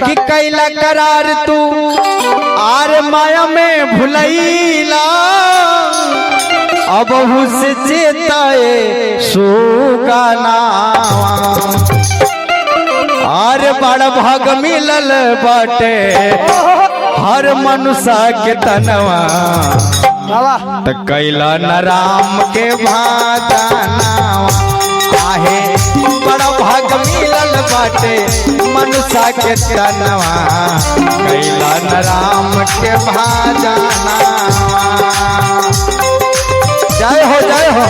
कि कैला करार तू आर माया में भुलैला अब से चेताए सुगानावा आर बड़ भाग मिलल बाटे हर मनुष्य के तनवा त कैला न राम के भाजनावा आहे बड़ा भाग मिलल बाटे मनुष्य के तनवा कैला न राम के भाजनावा। जय हो जय हो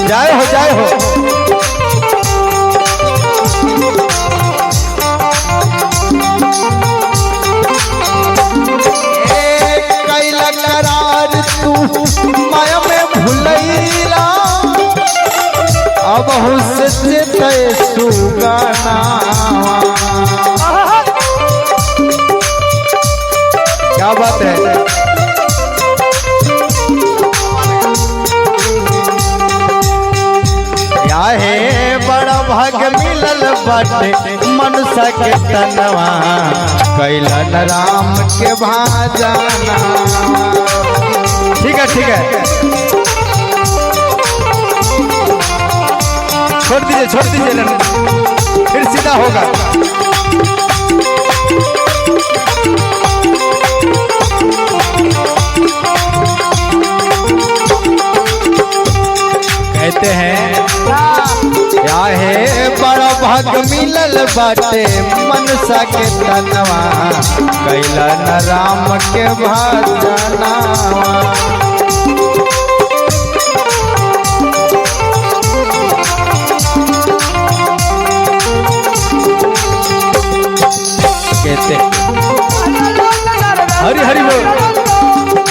जय हो जय हो कैला करार तू माया में भुलैला अब से सुगाना। क्या बात है हे बड़ा भाग मिलल बाटे मनुष्य के तनवा कैला न राम के भाजना। ठीक है छोड़ दीजिए फिर सीधा होगा। कहते हैं क्या है बड़ा भाग मिलल बाटे मनुष्य के तनवा कैला न राम के भाजनावा। कहते हरि हरि बोल।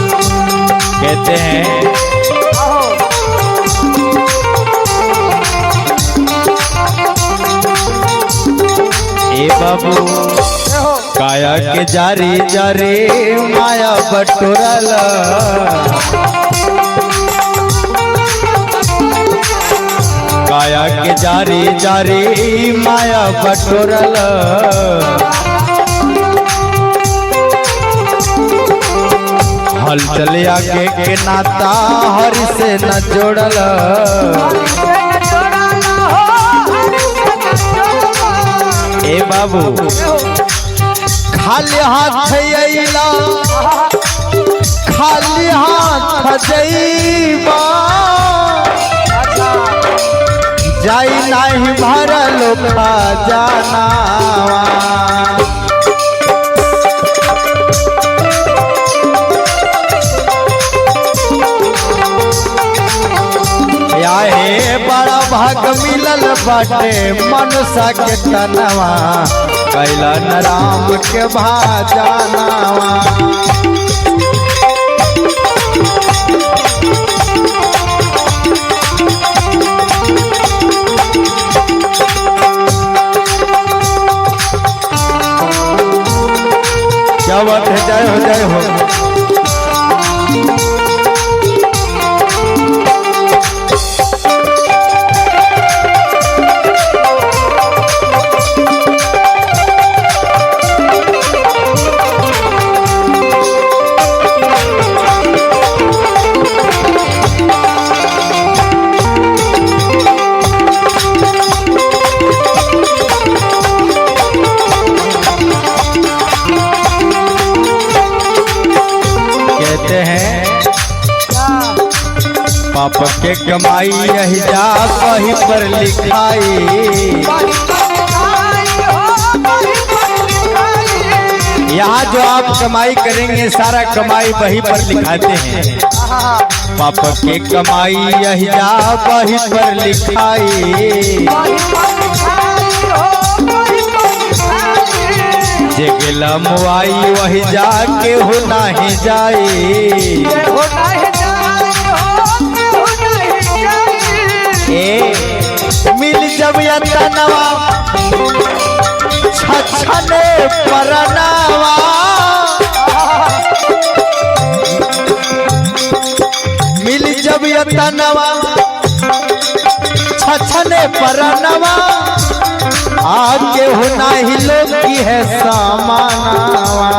कहते हैं ए बाबू काया के जारी जारी माया बटोरल काया के जारी जारी माया बटोरल हल चले आगे के नाता हरि से न जोड़ल ए बाबू खाली हाथ अइला खाली हाथ जइबा जाई नहीं भरल खजानावा। हे बड़ा भाग मिलल बाटे मनुष्य के तनवा कैला न राम के भाजनावा। क्या बात है जय हो जय हो। पाप के कमाई यही जा वही पर लिखाई। यहाँ जो आप कमाई करेंगे सारा कमाई वही पर लिखाते हैं। पाप के कमाई यही जा बही पर लिखाई। जे गेला मुआई वही जा केहू नाही जाई। मिल जब यतनवा छछने परनावा। मिल जब यतनवा छछने परनवा। आगे हो नाही लोग की है सामानावा।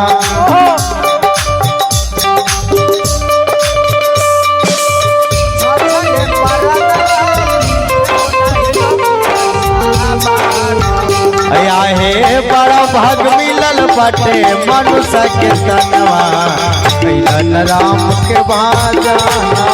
हे बड़ा भाग मिलल बाटे मनुष्य के तनवा। कैलन राम के भाजनावा।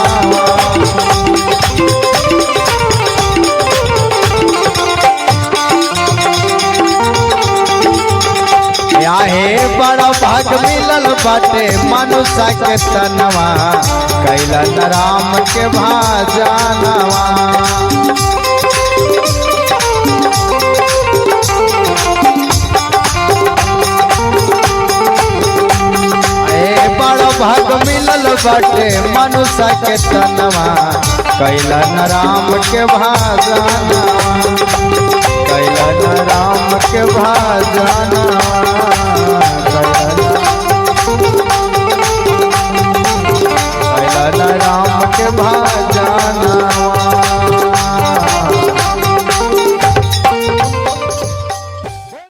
हे बड़ा भाग मिलल बाटे मनुष्य के तनवा। कैलन राम के भाजनावा। भाग मिलल बाटे मनुष्य के तनवा। कैलन राम के भाजनावा। कैलन राम के भाजनावा।